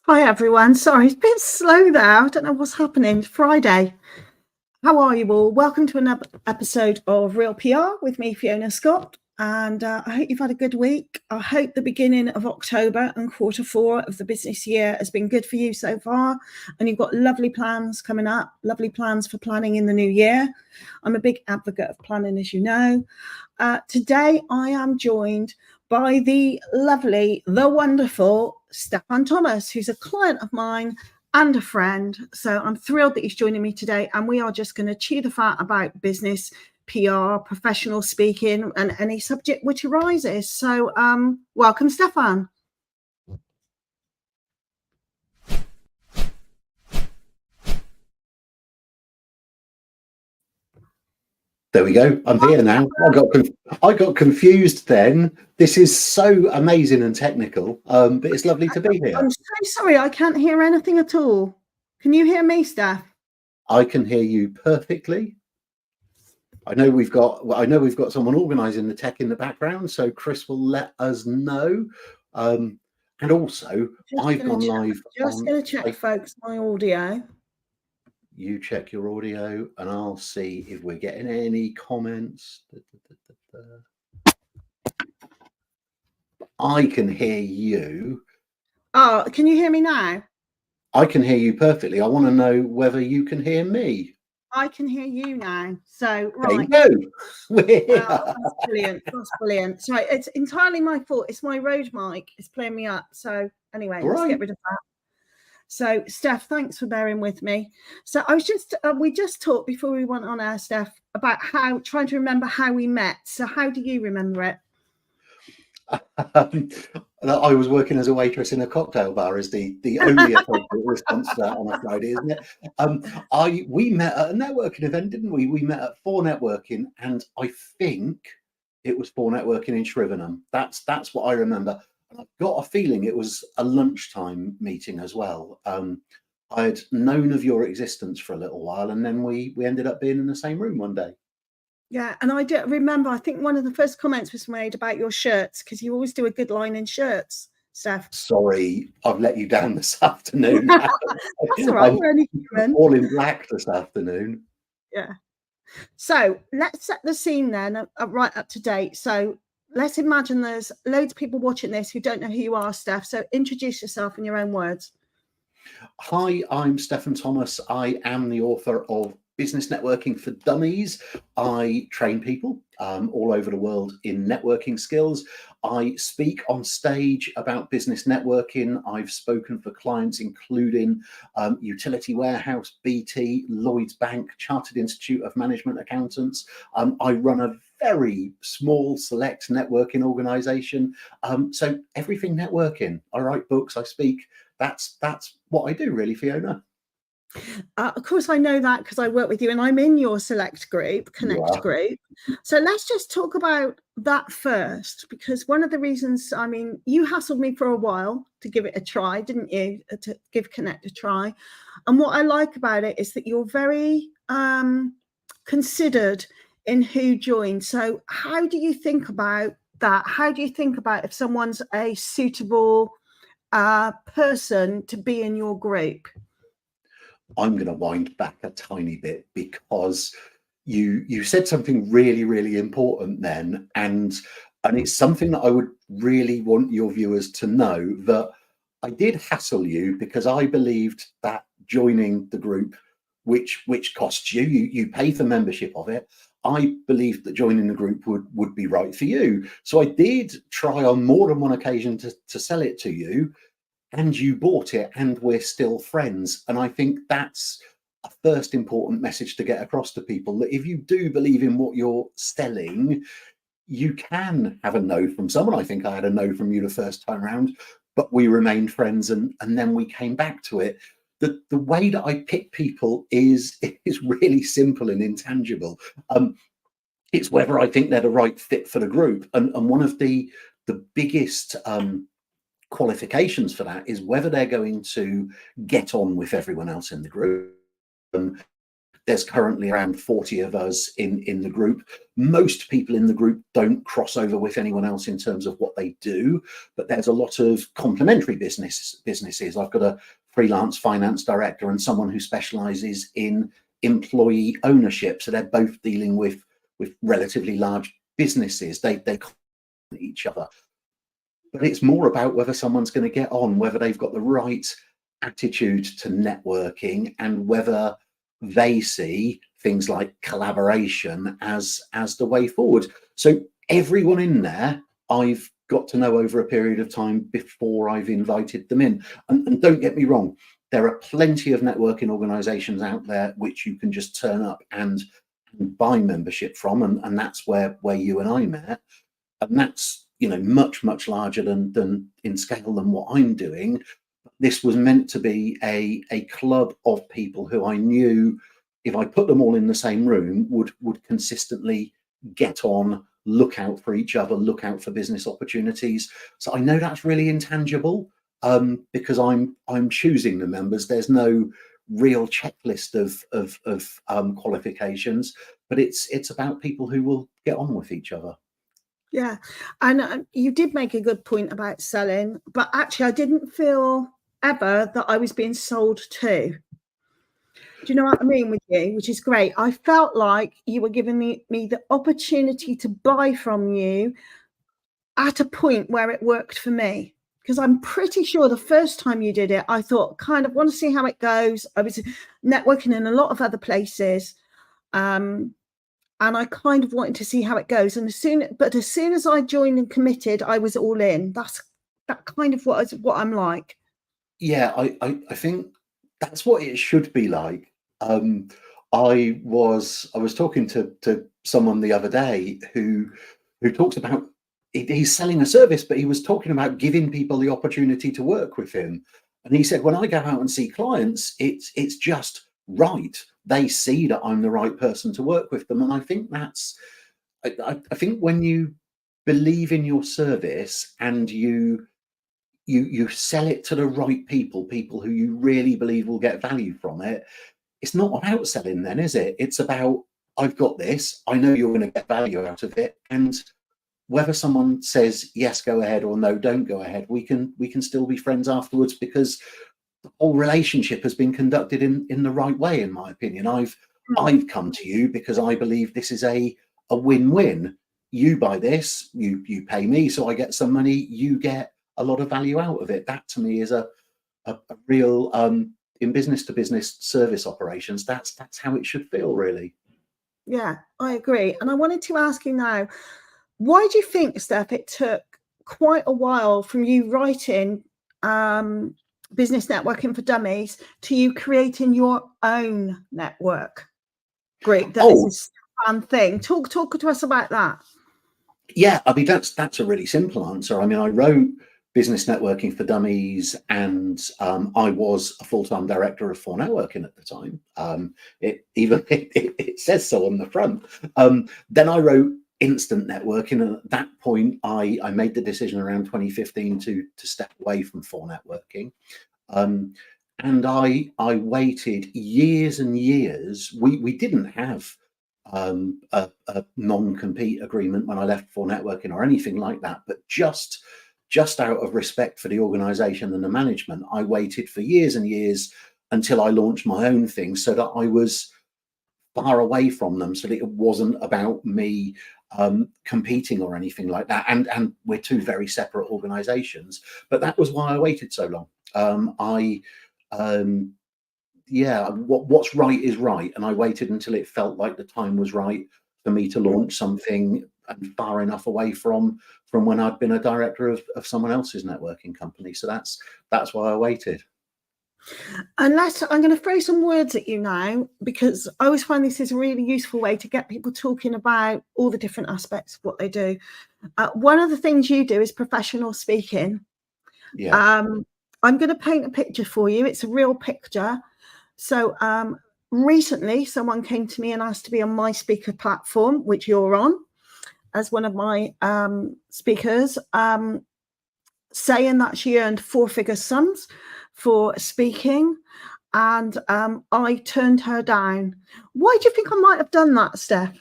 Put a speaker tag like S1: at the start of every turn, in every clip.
S1: Hi everyone. Sorry, it's a bit slow there. I don't know what's happening. It's Friday. How are you all? Welcome to another episode of Real PR with me, Fiona Scott. And I hope you've had a good week. I hope the beginning of October and Q4 of the business year has been good for you so far. And you've got lovely plans coming up, lovely plans for planning in the new year. I'm a big advocate of planning, as you know. Today, I am joined by the lovely, the wonderful Stefan Thomas, who's a client of mine and a friend. So I'm thrilled that he's joining me today. And we are just going to chew the fat about business, PR, professional speaking, and any subject which arises. So welcome, Stefan.
S2: There we go. I'm here now. I got confused then. This is so amazing and technical, but it's lovely to be here.
S1: I'm so sorry. I can't hear anything at all. Can you hear me, Steph?
S2: I can hear you perfectly. I know we've got someone organising the tech in the background, so Chris will let us know. And also, I've gone live.
S1: Just going to check, folks, my audio.
S2: You check your audio and I'll see if we're getting any comments. I can hear you.
S1: Oh, can you hear me now?
S2: I can hear you perfectly. I want to know whether you can hear me.
S1: I can hear you now. So, right.
S2: There you go.
S1: That's brilliant. That's brilliant. So it's entirely my fault. It's my Rode mic. It's playing me up. So anyway, let's get rid of that. So, Steph, thanks for bearing with me. So I was just, we just talked before we went on air, Steph, about trying to remember how we met. So how do you remember it?
S2: I was working as a waitress in a cocktail bar is the only appropriate response to that on a Friday, isn't it? We met at a networking event, didn't we? We met at 4 Networking, and I think it was 4 Networking in Shrivenham. That's what I remember. I've got a feeling it was a lunchtime meeting as well. I had known of your existence for a little while, and then we ended up being in the same room one day.
S1: Yeah, and I do remember, I think one of the first comments was made about your shirts, because you always do a good line in shirts, Steph.
S2: Sorry, I've let you down this afternoon.
S1: That's all right, we're only human.
S2: All in black this afternoon.
S1: Yeah. So let's set the scene then, right up to date. So let's imagine there's loads of people watching this who don't know who you are, Steph. So introduce yourself in your own words.
S2: Hi, I'm Stefan Thomas. I am the author of Business Networking for Dummies. I train people all over the world in networking skills. I speak on stage about business networking. I've spoken for clients including Utility Warehouse, BT, Lloyds Bank, Chartered Institute of Management Accountants. I run a very small select networking organization. So everything networking. I write books, I speak. That's what I do really, Fiona.
S1: Of course, I know that because I work with you and I'm in your select group, Connect group. So let's just talk about that first, because one of the reasons, I mean, you hassled me for a while to give it a try, didn't you? To give Connect a try. And what I like about it is that you're very considered in who joins. So how do you think about that? How do you think about if someone's a suitable person to be in your group?
S2: I'm going to wind back a tiny bit because you said something really, really important then, and it's something that I would really want your viewers to know, that I did hassle you because I believed that joining the group, which costs you pay for membership of it, I believed that joining the group would be right for you. So I did try on more than one occasion to sell it to you, and you bought it, and we're still friends. And I think that's a first important message to get across to people, that if you do believe in what you're selling, you can have a no from someone. I think I had a no from you the first time around, but we remained friends, and then we came back to it. The way that I pick people is really simple and intangible. It's whether I think they're the right fit for the group, and one of the biggest qualifications for that is whether they're going to get on with everyone else in the group. There's currently around 40 of us in the group. Most people in the group don't cross over with anyone else in terms of what they do, but there's a lot of complementary businesses. I've got a freelance finance director and someone who specializes in employee ownership. So they're both dealing with relatively large businesses. They complement each other. But it's more about whether someone's going to get on, whether they've got the right attitude to networking, and whether they see things like collaboration as the way forward. So everyone in there, I've got to know over a period of time before I've invited them in. And don't get me wrong, there are plenty of networking organizations out there which you can just turn up and buy membership from, and that's where you and I met. And that's, you know, much larger than in scale than what I'm doing. This was meant to be a club of people who I knew, if I put them all in the same room, would consistently get on, look out for each other, look out for business opportunities. So I know that's really intangible, because I'm choosing the members. There's no real checklist of qualifications, but it's about people who will get on with each other.
S1: Yeah, and you did make a good point about selling, but actually I didn't feel ever that I was being sold to. Do you know what I mean with you? Which is great. I felt like you were giving me the opportunity to buy from you at a point where it worked for me. Because I'm pretty sure the first time you did it, I thought, kind of want to see how it goes. I was networking in a lot of other places. And I kind of wanted to see how it goes. And as soon as I joined and committed, I was all in. That kind of what I'm like.
S2: Yeah, I think that's what it should be like. I was talking to someone the other day who talks about, he's selling a service, but he was talking about giving people the opportunity to work with him. And he said, when I go out and see clients, it's just right. They see that I'm the right person to work with them. And I think I think when you believe in your service and you sell it to the right people who you really believe will get value from it, it's not about selling then, is it? It's about, I've got this, I know you're going to get value out of it, and whether someone says yes, go ahead, or no, don't go ahead, we can still be friends afterwards, because the whole relationship has been conducted in the right way, in my opinion. I've come to you because I believe this is a win-win. You buy this, you pay me, so I get some money, you get a lot of value out of it. That to me is a real in business to business service operations, that's how it should feel, really.
S1: Yeah, I agree. And I wanted to ask you now, why do you think, Steph, it took quite a while from you writing Business Networking for Dummies to you creating your own network group that is a Stefan thing? Talk to us about that.
S2: Yeah, I mean, that's a really simple answer. I mean, I wrote Business Networking for Dummies, and I was a full-time director of For Networking at the time. It says so on the front. Then I wrote Instant Networking, and at that point, I made the decision around 2015 to step away from For Networking. And I waited years and years. We didn't have a non-compete agreement when I left For Networking or anything like that, but just out of respect for the organization and the management, I waited for years and years until I launched my own thing, so that I was far away from them, so that it wasn't about me competing or anything like that. And we're two very separate organizations, but that was why I waited so long. What's right is right, and I waited until it felt like the time was right for me to launch something, and far enough away from when I'd been a director of someone else's networking company. So that's why I waited.
S1: Unless I'm going to throw some words at you now, because I always find this is a really useful way to get people talking about all the different aspects of what they do. One of the things you do is professional speaking.
S2: Yeah.
S1: I'm going to paint a picture for you. It's a real picture. So recently, someone came to me and asked to be on my speaker platform, which you're on, as one of my speakers, saying that she earned four-figure sums for speaking. And I turned her down. Why do you think I might have done that, Steph?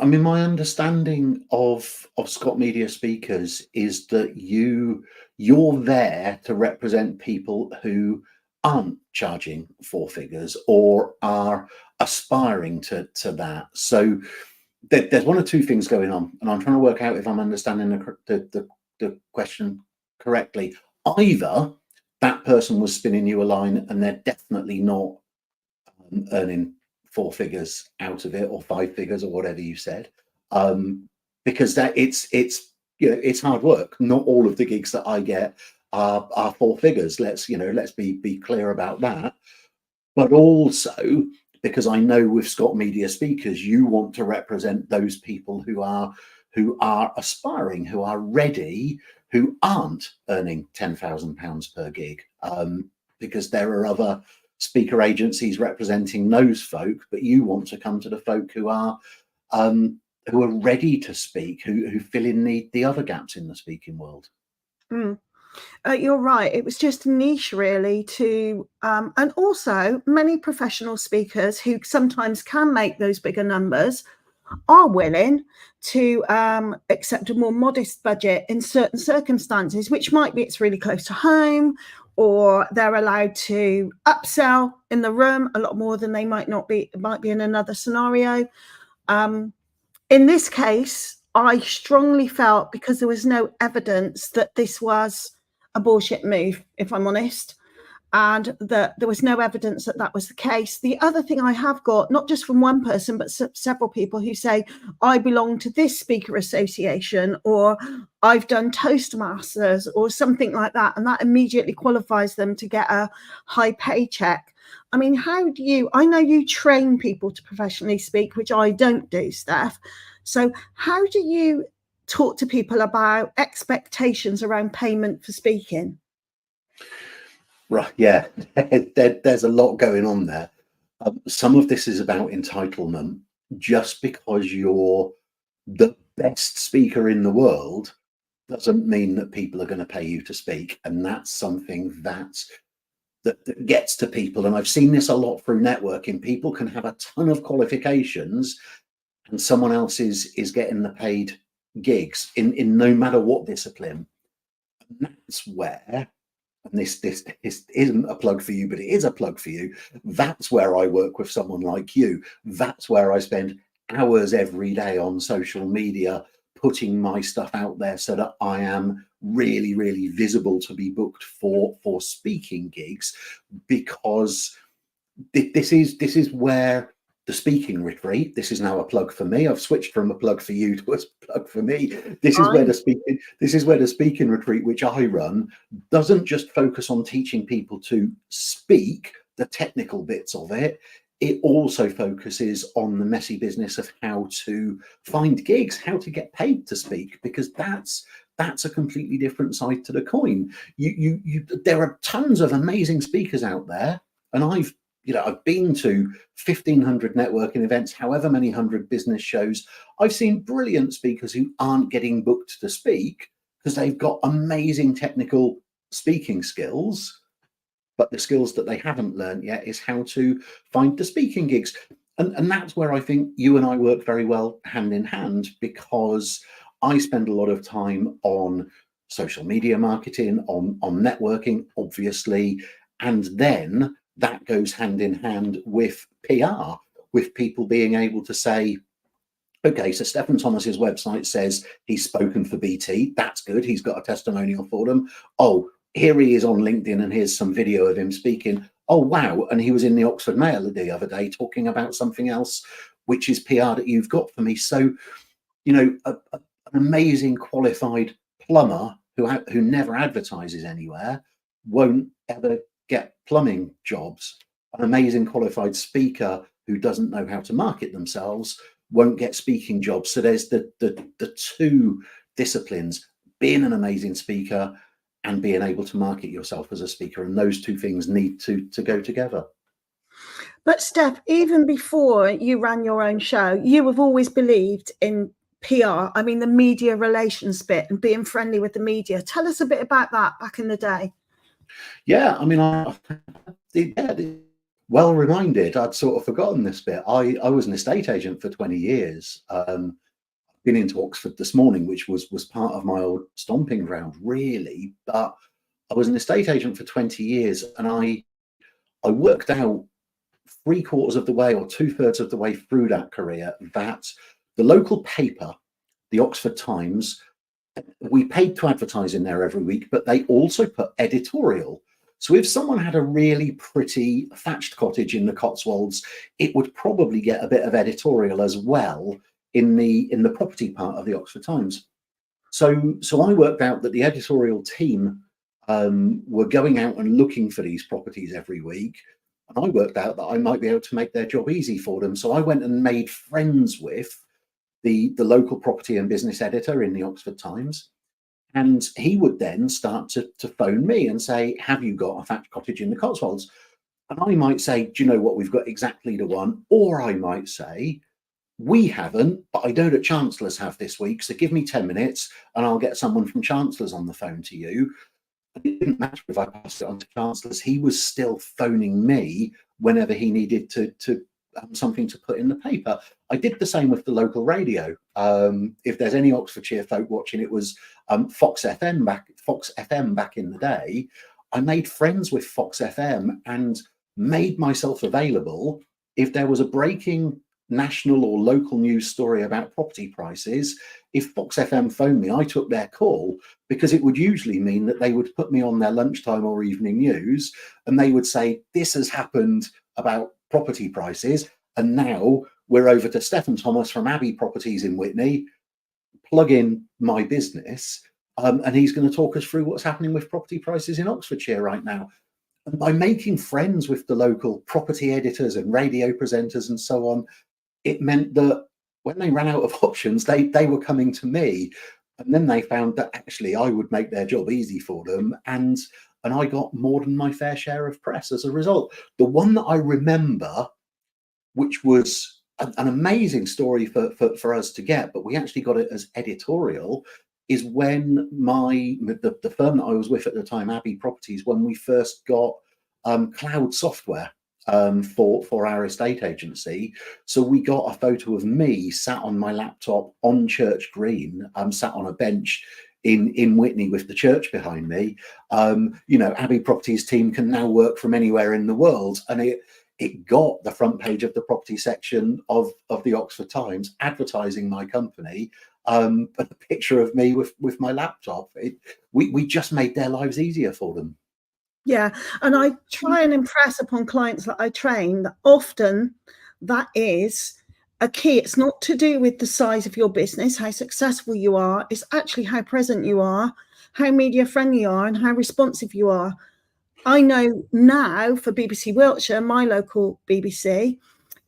S2: I mean, my understanding of Scott Media Speakers is that you're there to represent people who aren't charging four figures or are aspiring to that. So there's one or two things going on, and I'm trying to work out if I'm understanding the question correctly. Either that person was spinning you a line and they're definitely not earning four figures out of it, or five figures, or whatever you said, because that it's it's hard work. Not all of the gigs that I get are four figures. Let's be clear about that. But also because I know with Scott Media Speakers, you want to represent those people who are aspiring, who are ready, who aren't earning £10,000 per gig, because there are other speaker agencies representing those folk, but you want to come to the folk who are ready to speak, who fill in the other gaps in the speaking world.
S1: You're right. It was just a niche, really, and also many professional speakers who sometimes can make those bigger numbers are willing to accept a more modest budget in certain circumstances, which might be it's really close to home, or they're allowed to upsell in the room a lot more than they might be in another scenario. In this case, I strongly felt, because there was no evidence, that this was a bullshit move, if I'm honest, and that there was no evidence that that was the case. The other thing I have got, not just from one person, but several people who say, I belong to this speaker association, or I've done Toastmasters, or something like that, and that immediately qualifies them to get a high paycheck. I mean, I know you train people to professionally speak, which I don't do, Steph. So how do you talk to people about expectations around payment for speaking?
S2: Right, yeah, there's a lot going on there. Some of this is about entitlement. Just because you're the best speaker in the world doesn't mean that people are going to pay you to speak, and that's something that gets to people. And I've seen this a lot through networking. People can have a ton of qualifications, and someone else is getting the paid gigs in no matter what discipline. And that's where, and this isn't a plug for you, but it is a plug for you. That's where I work with someone like you. That's where I spend hours every day on social media, putting my stuff out there so that I am really, really visible to be booked for speaking gigs, because this is where the speaking retreat, this is now a plug for me. I've switched from a plug for you to a plug for me. This is where the speaking retreat, which I run, doesn't just focus on teaching people to speak, the technical bits of it. It also focuses on the messy business of how to find gigs, how to get paid to speak, because that's a completely different side to the coin. There are tons of amazing speakers out there, and I've been to 1,500 networking events, however many hundred business shows. I've seen brilliant speakers who aren't getting booked to speak because they've got amazing technical speaking skills, but the skills that they haven't learned yet is how to find the speaking gigs. And that's where I think you and I work very well hand in hand, because I spend a lot of time on social media marketing, on networking, obviously, and then that goes hand in hand with PR, with people being able to say, okay, so Stefan Thomas's website says he's spoken for BT. That's good. He's got a testimonial for them. Oh, here he is on LinkedIn, and here's some video of him speaking. Oh, wow. And he was in the Oxford Mail the other day talking about something else, which is PR that you've got for me. So, an amazing qualified plumber who never advertises anywhere won't ever get plumbing jobs. An amazing qualified speaker who doesn't know how to market themselves won't get speaking jobs. So there's the two disciplines: being an amazing speaker and being able to market yourself as a speaker. And those two things need to go together.
S1: But Steph, even before you ran your own show, you have always believed in PR. I mean, the media relations bit and being friendly with the media. Tell us a bit about that back in the day.
S2: Yeah, I mean, well reminded. I'd sort of forgotten this bit. I was an estate agent for 20 years. Been into Oxford this morning, which was part of my old stomping ground, really. But I was an estate agent for 20 years, and I worked out 3/4 of the way or 2/3 of the way through that career that the local paper, the Oxford Times, we paid to advertise in there every week, but they also put editorial. So if someone had a really pretty thatched cottage in the Cotswolds, it would probably get a bit of editorial as well in the property part of the Oxford Times. So I worked out that the editorial team were going out and looking for these properties every week. And I worked out that I might be able to make their job easy for them. So I went and made friends with the local property and business editor in the Oxford Times. And he would then start to phone me and say, have you got a thatched cottage in the Cotswolds? And I might say, do you know what? We've got exactly the one. Or I might say, we haven't, but I know that Chancellors have this week. So give me 10 minutes and I'll get someone from Chancellors on the phone to you. It didn't matter if I passed it on to Chancellors. He was still phoning me whenever he needed to something to put in the paper. I did the same with the local radio. If there's any Oxfordshire folk watching, it was Fox FM back in the day. I made friends with Fox FM and made myself available if there was a breaking national or local news story about property prices. If Fox FM phoned me, I took their call, because it would usually mean that they would put me on their lunchtime or evening news, and they would say, this has happened about property prices, and now we're over to Stefan Thomas from Abbey Properties in Witney, plug in my business, and he's going to talk us through what's happening with property prices in Oxfordshire right now. And by making friends with the local property editors and radio presenters and so on, it meant that when they ran out of options, they were coming to me. And then they found that actually I would make their job easy for them. And I got more than my fair share of press as a result. The one that I remember, which was an amazing story for us to get, but we actually got it as editorial, is when the firm that I was with at the time, Abbey Properties, when we first got cloud software for our estate agency. So we got a photo of me sat on my laptop on Church Green, sat on a bench in Witney with the church behind me. Abbey Properties team can now work from anywhere in the world, and it got the front page of the property section of the Oxford Times advertising my company. But a picture of me with my laptop. We just made their lives easier for them.
S1: Yeah, and I try and impress upon clients that I train that often that is a key. It's not to do with the size of your business, how successful you are. It's actually how present you are, how media friendly you are, and how responsive you are. I know now for BBC Wiltshire, my local BBC,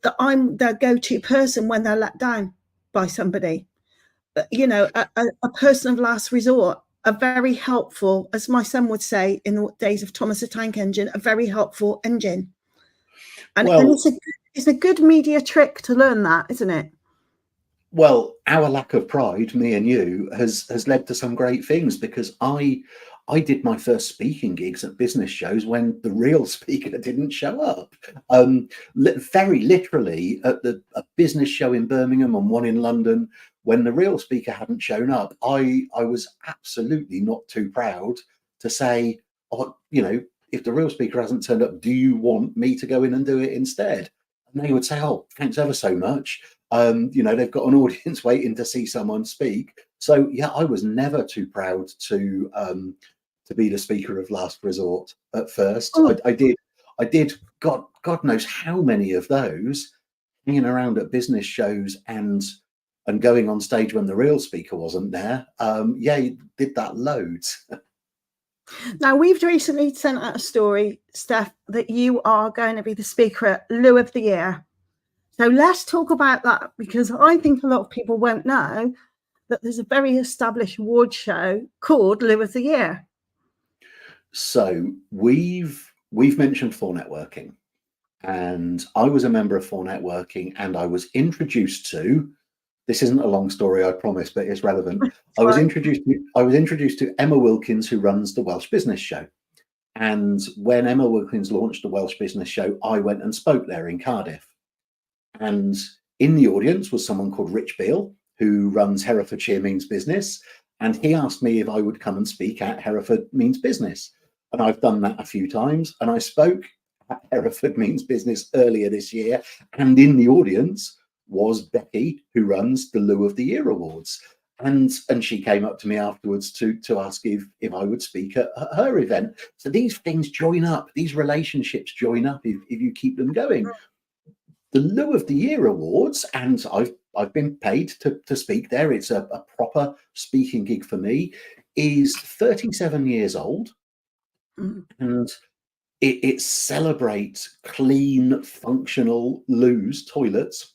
S1: that I'm their go-to person when they're let down by somebody. A person of last resort. A very helpful, as my son would say in the days of Thomas the Tank Engine, a very helpful engine. And it's a good media trick to learn that, isn't it?
S2: Well, our lack of pride, me and you, has led to some great things, because I did my first speaking gigs at business shows when the real speaker didn't show up. Very literally at a business show in Birmingham and one in London, when the real speaker hadn't shown up, I was absolutely not too proud to say, oh, if the real speaker hasn't turned up, do you want me to go in and do it instead? And they would say, oh, thanks ever so much. They've got an audience waiting to see someone speak. So yeah, I was never too proud to be the speaker of last resort at first. Oh. I did God knows how many of those, hanging around at business shows and going on stage when the real speaker wasn't there. Did that loads.
S1: Now, we've recently sent out a story, Steph, that you are going to be the speaker at Loo of the Year. So let's talk about that, because I think a lot of people won't know that there's a very established award show called Loo of the Year.
S2: So we've mentioned For Networking, and I was a member of For Networking, and I was introduced to. This isn't a long story, I promise, but it's relevant. I was introduced to Emma Wilkins, who runs the Welsh Business Show. And when Emma Wilkins launched the Welsh Business Show, I went and spoke there in Cardiff. And in the audience was someone called Rich Beale, who runs Herefordshire Means Business. And he asked me if I would come and speak at Hereford Means Business. And I've done that a few times. And I spoke at Hereford Means Business earlier this year. And in the audience was Becky, who runs the Loo of the Year Awards. And she came up to me afterwards to ask if I would speak at her event. So these things join up, these relationships join up if you keep them going. The Loo of the Year Awards, and I've been paid to speak there. It's a proper speaking gig for me, is 37 years old. And it celebrates clean, functional loos, toilets,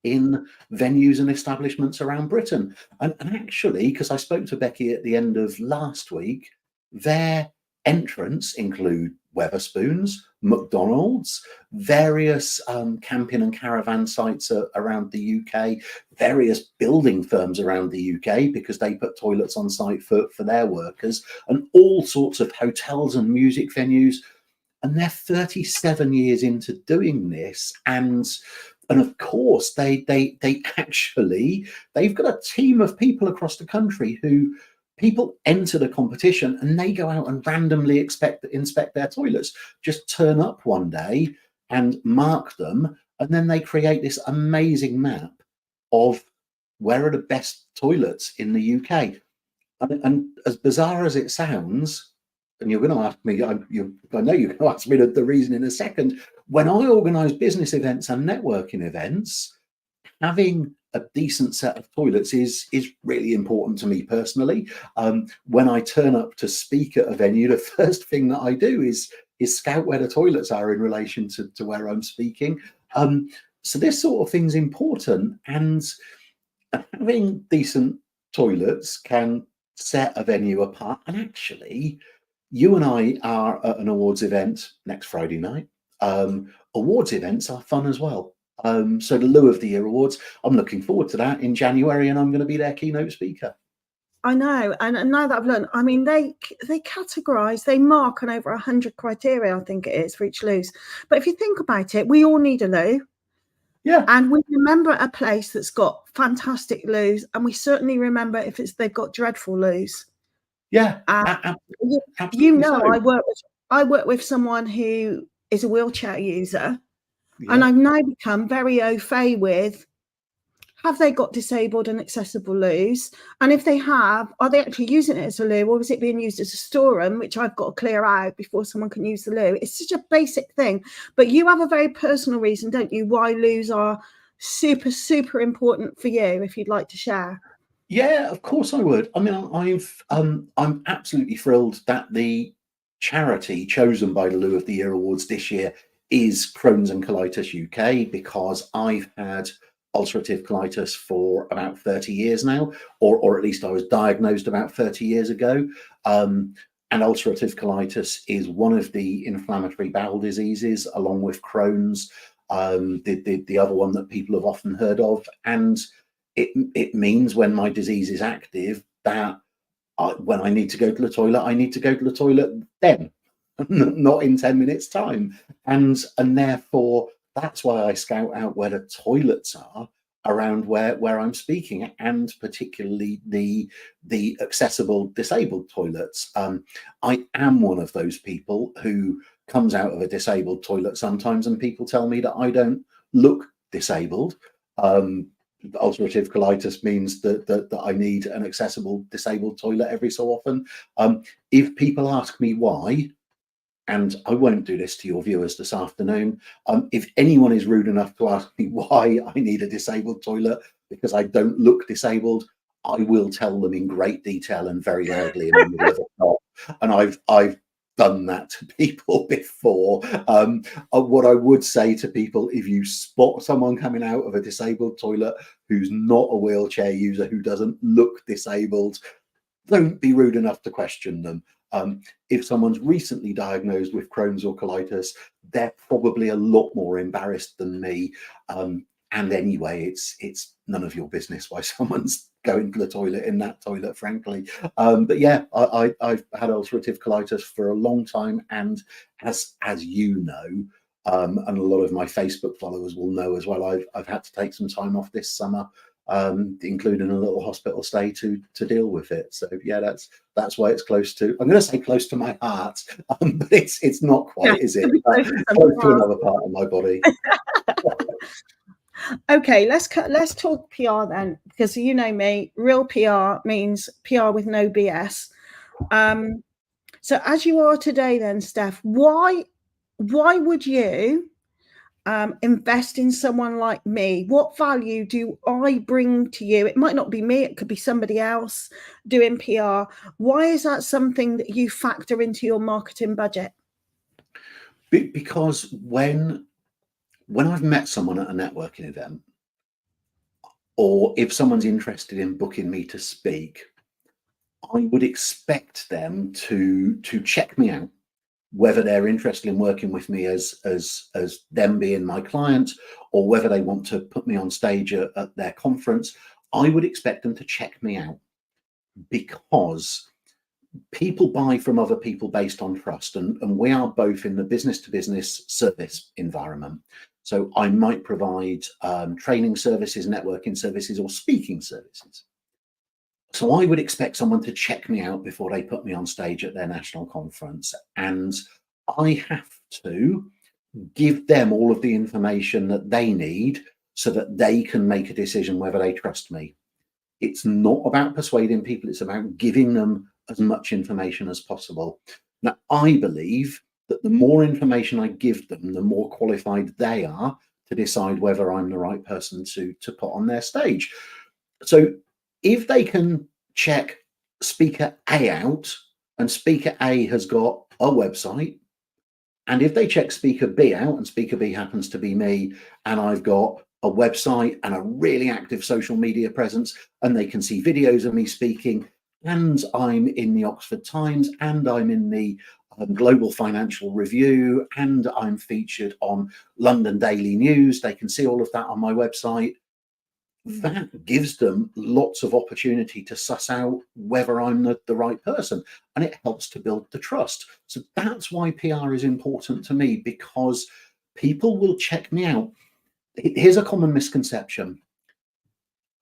S2: in venues and establishments around Britain. And actually, because I spoke to Becky at the end of last week, their entrants include Wetherspoons, McDonald's, various camping and caravan sites around the UK, various building firms around the UK, because they put toilets on site for their workers, and all sorts of hotels and music venues. And they're 37 years into doing this, and of course they've got a team of people across the country who people enter the competition and they go out and randomly inspect their toilets, just turn up one day and mark them, and then they create this amazing map of where are the best toilets in the UK. And as bizarre as it sounds, and you're going to ask me, I know you're going to ask me the reason in a second. When I organise business events and networking events, having a decent set of toilets is really important to me personally. When I turn up to speak at a venue, the first thing that I do is scout where the toilets are in relation to where I'm speaking. So this sort of thing's important, and having decent toilets can set a venue apart. And actually, you and I are at an awards event next Friday night. Awards events are fun as well. So the Loo of the Year Awards, I'm looking forward to that in January, and I'm going to be their keynote speaker.
S1: I know, and now that I've learned, I mean, they categorise, they mark on over 100 criteria, I think it is, for each loos. But if you think about it, we all need a loo.
S2: Yeah.
S1: And we remember a place that's got fantastic loos, and we certainly remember if they've got dreadful loos.
S2: Yeah.
S1: You know, so. I work with someone who is a wheelchair user, and I've now become very au fait with, have they got disabled and accessible loos? And if they have, are they actually using it as a loo, or is it being used as a storeroom, which I've got to clear out before someone can use the loo? It's such a basic thing. But you have a very personal reason, don't you, why loos are super, super important for you, if you'd like to share.
S2: Yeah, of course I would. I mean, I'm absolutely thrilled that the charity chosen by the Loo of the Year Awards this year is Crohn's and Colitis UK, because I've had ulcerative colitis for about 30 years now, or at least I was diagnosed about 30 years ago. And ulcerative colitis is one of the inflammatory bowel diseases, along with Crohn's, the other one that people have often heard of. And it means when my disease is active that when I need to go to the toilet, I need to go to the toilet then, not in 10 minutes time. And therefore, that's why I scout out where the toilets are around where I'm speaking, and particularly the accessible disabled toilets. I am one of those people who comes out of a disabled toilet sometimes, and people tell me that I don't look disabled. Ulcerative colitis means that I need an accessible disabled toilet every so often. If people ask me why, and I won't do this to your viewers this afternoon, if anyone is rude enough to ask me why I need a disabled toilet because I don't look disabled, I will tell them in great detail and very loudly in the middle of a talk And I've done that to people before. What I would say to people, if you spot someone coming out of a disabled toilet who's not a wheelchair user, who doesn't look disabled, don't be rude enough to question them. If someone's recently diagnosed with Crohn's or colitis, they're probably a lot more embarrassed than me. And anyway, it's none of your business why someone's going to the toilet in that toilet, frankly. But yeah, I've had ulcerative colitis for a long time, and as you know, and a lot of my Facebook followers will know as well, I've had to take some time off this summer, including a little hospital stay to deal with it. So yeah, that's why it's close to, I'm going to say close to my heart, but it's not quite, is it? Close to another part of my body.
S1: Okay, let's talk PR then, because you know me, real PR means PR with no BS. So as you are today then, Steph, why would you invest in someone like me? What value do I bring to you? It might not be me, it could be somebody else doing PR. Why is that something that you factor into your marketing budget?
S2: Because when I've met someone at a networking event, or if someone's interested in booking me to speak, I would expect them to check me out, whether they're interested in working with me as them being my client, or whether they want to put me on stage at their conference. I would expect them to check me out, because people buy from other people based on trust, and we are both in the business to business service environment. So I might provide training services, networking services, or speaking services. So I would expect someone to check me out before they put me on stage at their national conference. And I have to give them all of the information that they need so that they can make a decision whether they trust me. It's not about persuading people, it's about giving them as much information as possible. Now, I believe that the more information I give them, the more qualified they are to decide whether I'm the right person to put on their stage. So if they can check speaker A out, and speaker A has got a website, and if they check speaker B out, and speaker B happens to be me, and I've got a website and a really active social media presence, and they can see videos of me speaking, and I'm in the Oxford Times, and I'm in the Global Financial Review, and I'm featured on London Daily News, they can see all of that on my website. That gives them lots of opportunity to suss out whether I'm the right person, and it helps to build the trust. So that's why PR is important to me, because people will check me out. Here's a common misconception.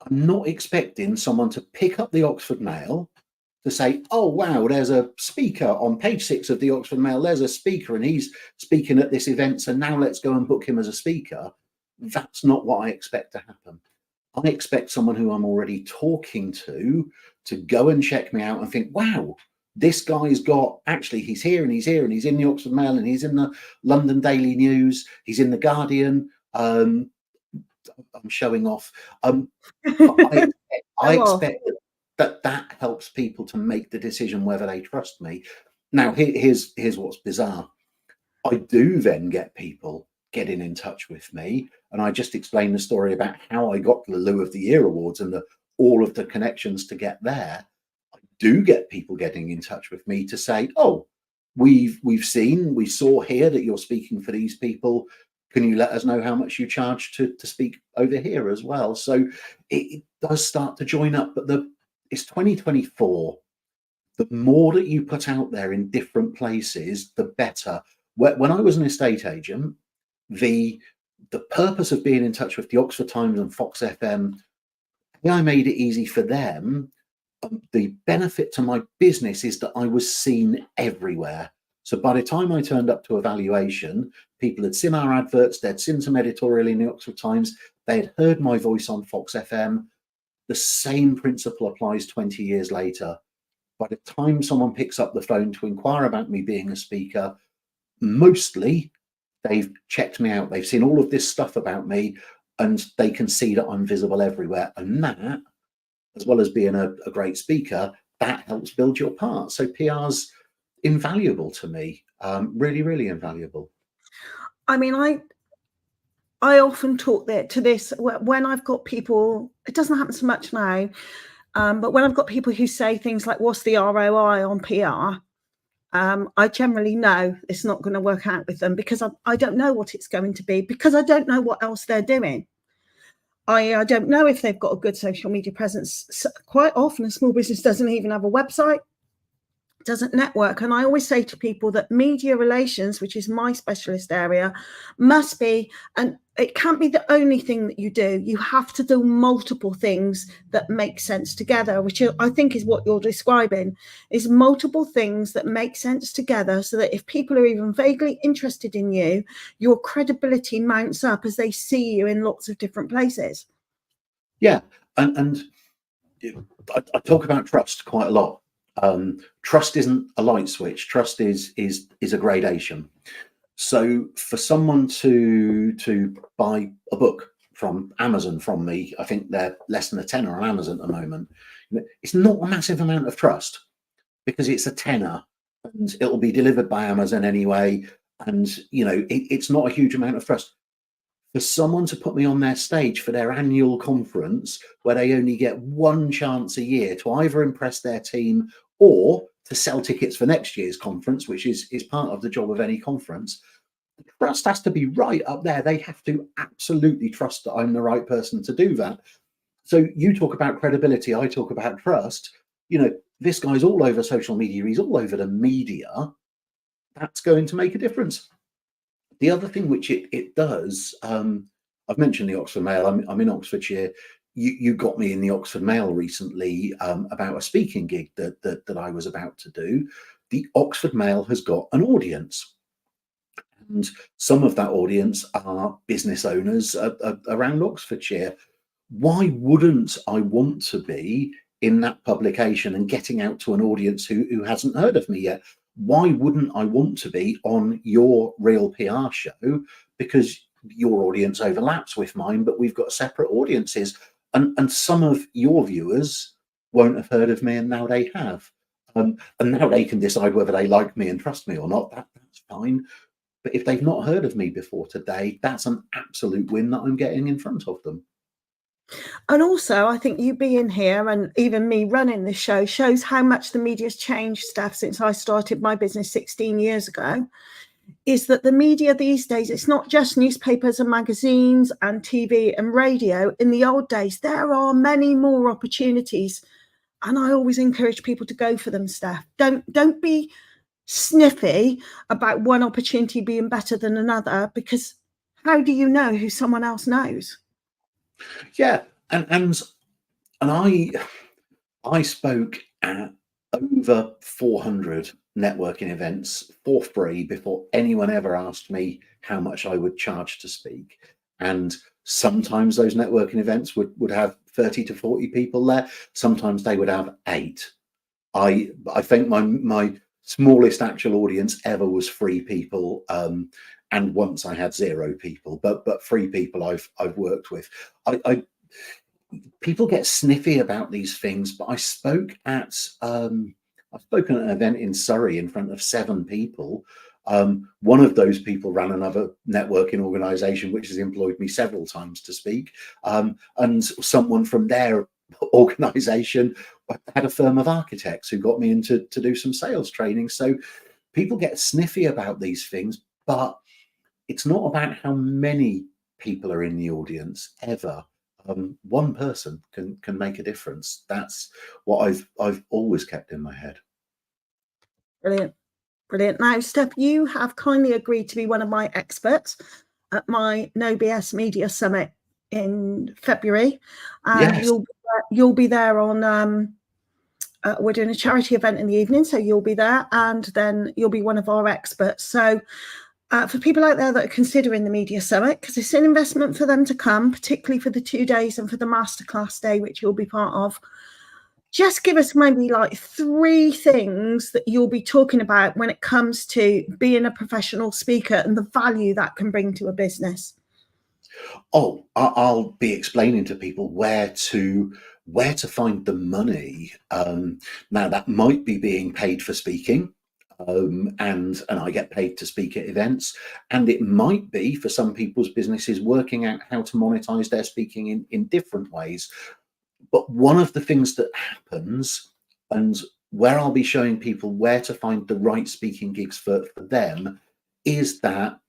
S2: I'm not expecting someone to pick up the Oxford Mail to say, oh, wow, there's a speaker on page 6 of the Oxford Mail. There's a speaker and he's speaking at this event, so now let's go and book him as a speaker. That's not what I expect to happen. I expect someone who I'm already talking to go and check me out and think, wow, this guy's got, actually, he's here and he's here and he's in the Oxford Mail and he's in the London Daily News, he's in the Guardian. I'm showing off. I expect that helps people to make the decision whether they trust me. Now, here's what's bizarre. I do then get people getting in touch with me, and I just explained the story about how I got the Lou of the Year awards and all of the connections to get there. I do get people getting in touch with me to say, oh, we saw here that you're speaking for these people. Can you let us know how much you charge to speak over here as well? So it does start to join up, but it's 2024. The more that you put out there in different places, the better. When I was an estate agent, the purpose of being in touch with the Oxford Times and Fox FM, I made it easy for them. The benefit to my business is that I was seen everywhere. So by the time I turned up to evaluation, people had seen our adverts, they'd seen some editorial in the Oxford Times, they had heard my voice on Fox FM. The same principle applies 20 years later. By the time someone picks up the phone to inquire about me being a speaker, mostly they've checked me out. They've seen all of this stuff about me, and they can see that I'm visible everywhere. And that, as well as being a great speaker, that helps build your part. So PR's invaluable to me. Really, really invaluable.
S1: I mean, I often talk to this when I've got people. It doesn't happen so much now, but when I've got people who say things like, "What's the ROI on PR?" I generally know it's not going to work out with them because I don't know what it's going to be, because I don't know what else they're doing. I don't know if they've got a good social media presence. So quite often, a small business doesn't even have a website, doesn't network. And I always say to people that media relations, which is my specialist area, must be, and it can't be the only thing that you do. You have to do multiple things that make sense together, which I think is what you're describing, is multiple things that make sense together, so that if people are even vaguely interested in you, your credibility mounts up as they see you in lots of different places.
S2: Yeah, and I talk about trust quite a lot. Trust isn't a light switch. Trust is a gradation. So for someone to buy a book from Amazon from me, I think they're less than a tenner on Amazon at the moment. It's not a massive amount of trust, because it's a tenner and it'll be delivered by Amazon anyway. And it's not a huge amount of trust. For someone to put me on their stage for their annual conference, where they only get one chance a year to either impress their team or to sell tickets for next year's conference, which is part of the job of any conference, the trust has to be right up there. They have to absolutely trust that I'm the right person to do that. So you talk about credibility, I talk about trust. This guy's all over social media, he's all over the media. That's going to make a difference. The other thing which it does, I've mentioned the Oxford Mail. I'm in Oxfordshire. You got me in the Oxford Mail recently about a speaking gig that I was about to do. The Oxford Mail has got an audience, and some of that audience are business owners around Oxfordshire. Why wouldn't I want to be in that publication and getting out to an audience who hasn't heard of me yet? Why wouldn't I want to be on your Real PR show? Because your audience overlaps with mine, but we've got separate audiences. And some of your viewers won't have heard of me, and now they have. And now they can decide whether they like me and trust me or not. That's fine. But if they've not heard of me before today, that's an absolute win that I'm getting in front of them.
S1: And also, I think you being here and even me running this show shows how much the media's changed, Steph, since I started my business 16 years ago. Is that the media these days, it's not just newspapers and magazines and TV and radio. In the old days, there are many more opportunities. And I always encourage people to go for them, Steph. Don't be sniffy about one opportunity being better than another, because how do you know who someone else knows?
S2: Yeah, and I spoke at over 400 networking events for free before anyone ever asked me how much I would charge to speak. And sometimes those networking events would have 30 to 40 people there. Sometimes they would have 8. I think my smallest actual audience ever was 3 people. And once I had 0 people, but 3 people I've worked with. People get sniffy about these things, but I spoke at an event in Surrey in front of 7 people. One of those people ran another networking organization which has employed me several times to speak, and someone from their organization had a firm of architects who got me in to do some sales training. So people get sniffy about these things, but it's not about how many people are in the audience ever. One person can make a difference. That's what I've always kept in my head.
S1: Brilliant. Now, Steph, you have kindly agreed to be one of my experts at my No BS Media Summit in February, and
S2: Yes.
S1: you'll be there on. We're doing a charity event in the evening, so you'll be there, and then you'll be one of our experts. So, for people out there that are considering the Media Summit, because it's an investment for them to come, particularly for the 2 days and for the masterclass day, which you'll be part of, just give us maybe like 3 things that you'll be talking about when it comes to being a professional speaker and the value that can bring to a business.
S2: Oh, I'll be explaining to people where to find the money. Now that might be being paid for speaking. and I get paid to speak at events. And it might be for some people's businesses working out how to monetize their speaking in different ways. But one of the things that happens, and where I'll be showing people where to find the right speaking gigs for them, is that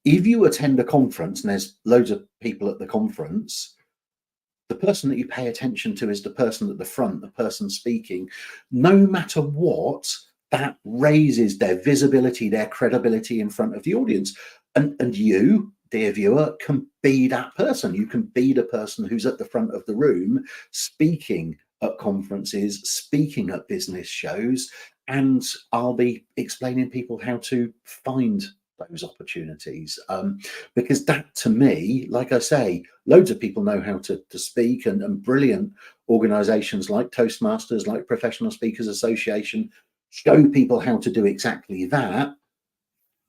S2: if you attend a conference and there's loads of people at the conference, the person that you pay attention to is the person at the front, the person speaking. No matter what, that raises their visibility, their credibility in front of the audience. And you, dear viewer, can be that person. You can be the person who's at the front of the room, speaking at conferences, speaking at business shows, and I'll be explaining people how to find those opportunities, because that, to me, like I say, loads of people know how to speak, and brilliant organizations like Toastmasters, like Professional Speakers Association, show people how to do exactly that.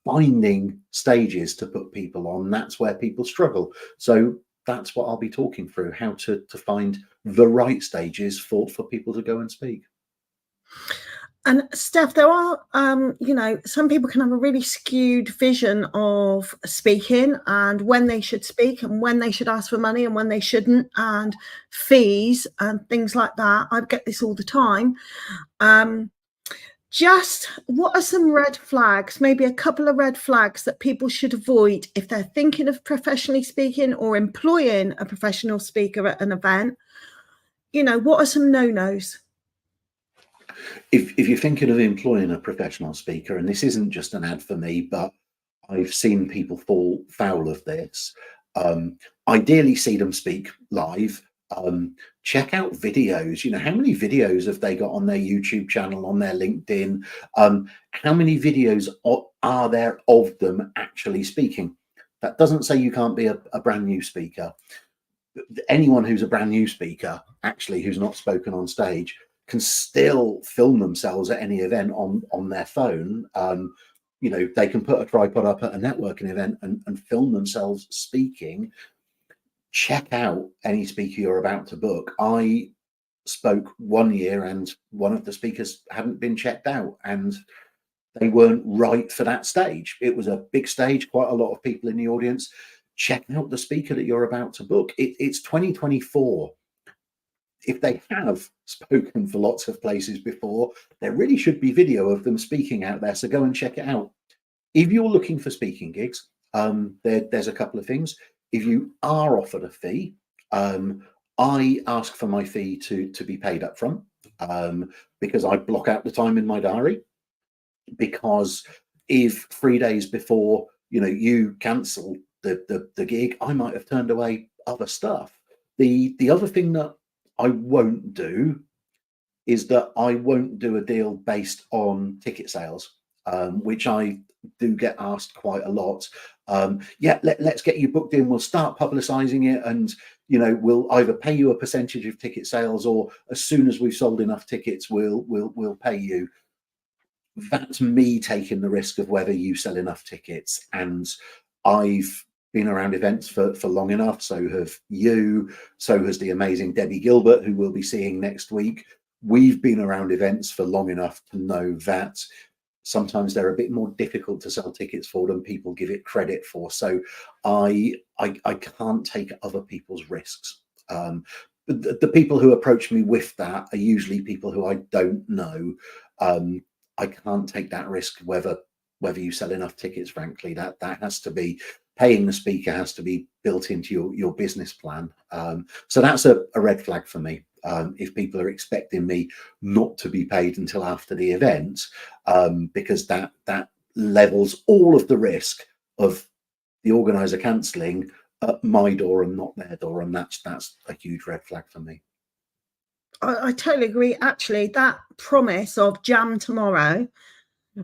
S2: Finding stages to put people on, that's where people struggle. So that's what I'll be talking through, how to find the right stages for people to go and speak.
S1: And Steph, there are, some people can have a really skewed vision of speaking and when they should speak and when they should ask for money and when they shouldn't, and fees and things like that. I get this all the time. Just what are some red flags, maybe a couple of red flags that people should avoid if they're thinking of professionally speaking or employing a professional speaker at an event? What are some no-nos?
S2: If you're thinking of employing a professional speaker, and this isn't just an ad for me, but I've seen people fall foul of this, ideally see them speak live. Check out videos. How many videos have they got on their YouTube channel, on their LinkedIn? How many videos are there of them actually speaking? That doesn't say you can't be a brand new speaker. Anyone who's a brand new speaker, actually, who's not spoken on stage, can still film themselves at any event on their phone. They can put a tripod up at a networking event and film themselves speaking. Check out any speaker you're about to book. I spoke one year and one of the speakers hadn't been checked out and they weren't right for that stage. It was a big stage, quite a lot of people in the audience. Check out the speaker that you're about to book. It's 2024. If they have spoken for lots of places before, there really should be video of them speaking out there. So go and check it out. If you're looking for speaking gigs, there's a couple of things. If you are offered a fee, I ask for my fee to be paid up front, because I block out the time in my diary. Because if 3 days before you cancel the gig, I might have turned away other stuff. The other thing that I won't do is that I won't do a deal based on ticket sales, which I do get asked quite a lot. Let's get you booked in. We'll start publicizing it, and we'll either pay you a percentage of ticket sales, or as soon as we've sold enough tickets, we'll pay you. That's me taking the risk of whether you sell enough tickets, and I've been around events for long enough, so have you, so has the amazing Debbie Gilbert, who we'll be seeing next week. We've been around events for long enough to know that sometimes they're a bit more difficult to sell tickets for than people give it credit for. So I can't take other people's risks. The people who approach me with that are usually people who I don't know. I can't take that risk whether you sell enough tickets. Frankly, that has to be, paying the speaker has to be built into your business plan. So that's a red flag for me. If people are expecting me not to be paid until after the event, because that levels all of the risk of the organizer cancelling at my door and not their door, and that's a huge red flag for me.
S1: I totally agree. Actually, that promise of jam tomorrow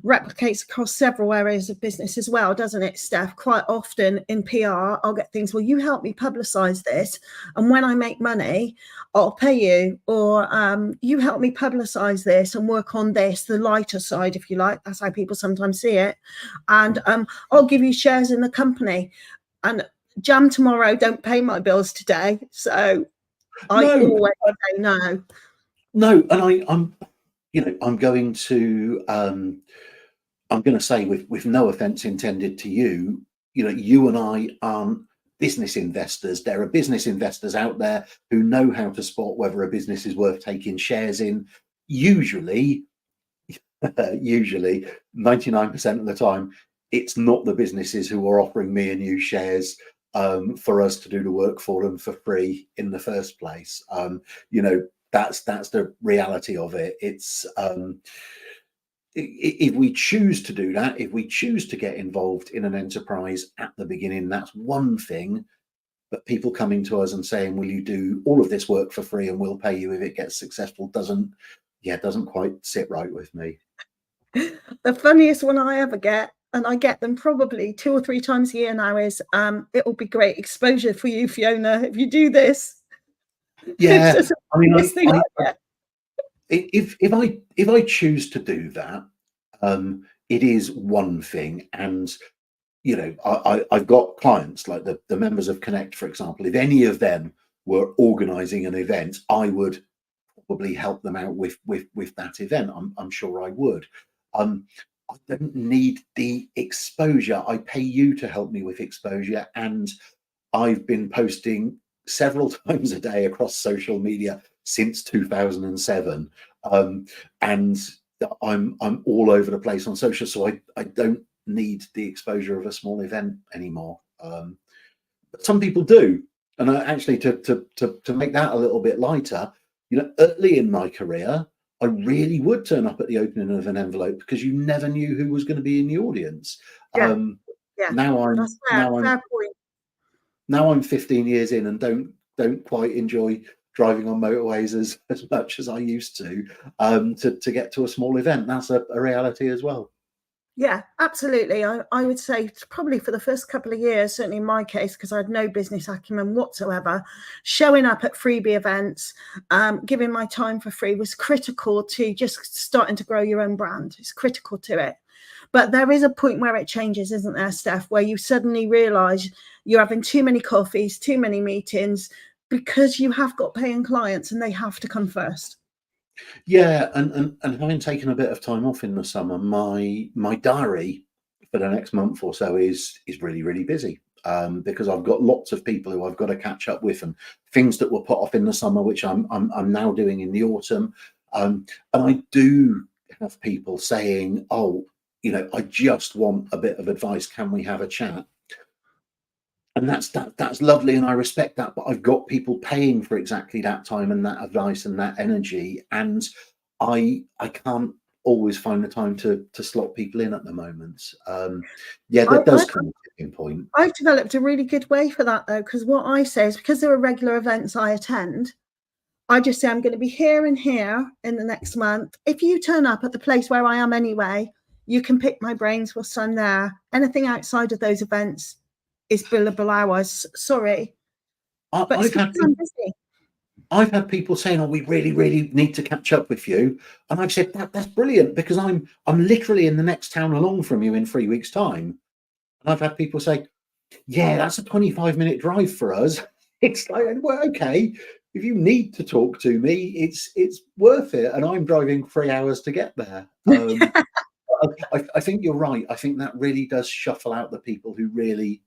S1: replicates across several areas of business as well, doesn't it, Steph? Quite often in PR, I'll get things, well, you help me publicize this, and when I make money, I'll pay you, or you help me publicize this and work on this, the lighter side, if you like. That's how people sometimes see it. And I'll give you shares in the company. And jam tomorrow, don't pay my bills today. So I always say no.
S2: No, and I'm going to I'm going to say, with no offence intended to you, you and I aren't business investors. There are business investors out there who know how to spot whether a business is worth taking shares in. Usually 99% of the time, it's not the businesses who are offering me and you shares for us to do the work for them for free in the first place. That's the reality of it. It's if we choose to do that, if we choose to get involved in an enterprise at the beginning, that's one thing. But people coming to us and saying, will you do all of this work for free and we'll pay you if it gets successful, doesn't quite sit right with me.
S1: The funniest one I ever get, and I get them probably 2 or 3 times a year now, is it will be great exposure for you, Fiona, if you do this.
S2: Yeah, I mean, if I choose to do that, it is one thing. And I've got clients like the members of Connect, for example. If any of them were organising an event, I would probably help them out with that event. I'm sure I would. I don't need the exposure. I pay you to help me with exposure, and I've been posting several times a day across social media since 2007, and I'm all over the place on social, so I don't need the exposure of a small event anymore. But some people do, and actually to make that a little bit lighter, early in my career, I really would turn up at the opening of an envelope because you never knew who was going to be in the audience.
S1: Yeah,
S2: Now
S1: that's fair point.
S2: Now I'm 15 years in and don't quite enjoy driving on motorways as much as I used to get to a small event. That's a reality as well.
S1: Yeah, absolutely. I would say probably for the first couple of years, certainly in my case, because I had no business acumen whatsoever, showing up at freebie events, giving my time for free was critical to just starting to grow your own brand. It's critical to it. But there is a point where it changes, isn't there, Steph, where you suddenly realise you're having too many coffees, too many meetings, because you have got paying clients and they have to come first.
S2: Yeah, and having taken a bit of time off in the summer, my diary for the next month or so is really, really busy, because I've got lots of people who I've got to catch up with, and things that were put off in the summer, which I'm now doing in the autumn. And I do have people saying, "Oh, I just want a bit of advice. Can we have a chat?" And that's lovely, and I respect that. But I've got people paying for exactly that time and that advice and that energy, and I can't always find the time to slot people in at the moment. That does come to a tipping point.
S1: I've developed a really good way for that, though, because what I say is, because there are regular events I attend, I just say I'm going to be here and here in the next month. If you turn up at the place where I am anyway, you can pick my brains whilst I'm there. Anything outside of those events is billable hours. Sorry, but it's because I'm busy.
S2: I've had people saying, "Oh, we really, really need to catch up with you," and I've said that's brilliant, because I'm literally in the next town along from you in 3 weeks' time. And I've had people say, "Yeah, that's a 25-minute drive for us." It's like, well, okay, if you need to talk to me, it's worth it, and I'm driving 3 hours to get there. I think you're right. I think that really does shuffle out the people who really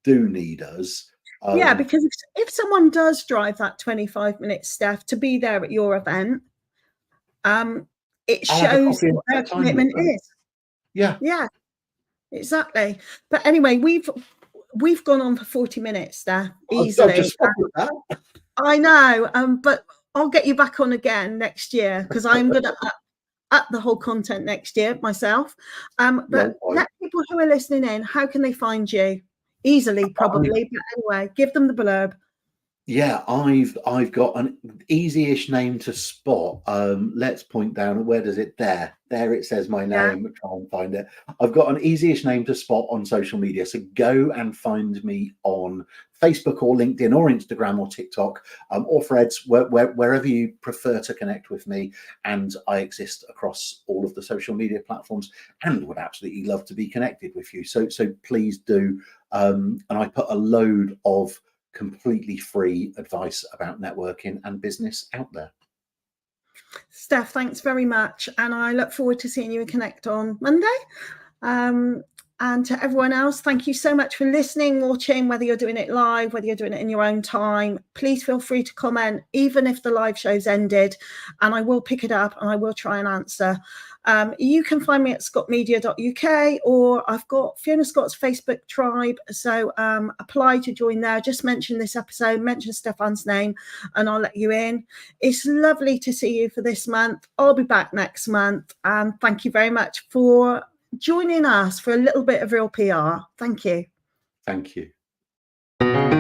S2: do need us.
S1: Yeah, because if someone does drive that 25 minutes, Steph, to be there at your event, it shows what their commitment is. Yeah, exactly. But anyway, we've gone on for 40 minutes, Steph, easily.
S2: I've just spotted that.
S1: I know, but I'll get you back on again next year, because I'm going to up the whole content next year myself. But let people who are listening in, how can they find you? Easily, probably, but anyway, give them the blurb.
S2: Yeah, I've got an easy-ish name to spot. Let's point down. Where does it? There it says my name. Yeah. Try and find it. I've got an easy-ish name to spot on social media. So go and find me on Facebook or LinkedIn or Instagram or TikTok, or Threads, wherever you prefer to connect with me. And I exist across all of the social media platforms, and would absolutely love to be connected with you. So please do. And I put a load of completely free advice about networking and business out there.
S1: Steph, thanks very much. And I look forward to seeing you and Connect on Monday. And to everyone else, thank you so much for listening, watching, whether you're doing it live, whether you're doing it in your own time. Please feel free to comment, even if the live show's ended, and I will pick it up and I will try and answer. You can find me at scottmedia.uk, or I've got Fiona Scott's Facebook tribe. So apply to join there. Just mention this episode, mention Stefan's name, and I'll let you in. It's lovely to see you for this month. I'll be back next month. And thank you very much for joining us for a little bit of real PR. Thank you.
S2: Thank you.
S3: Thank you.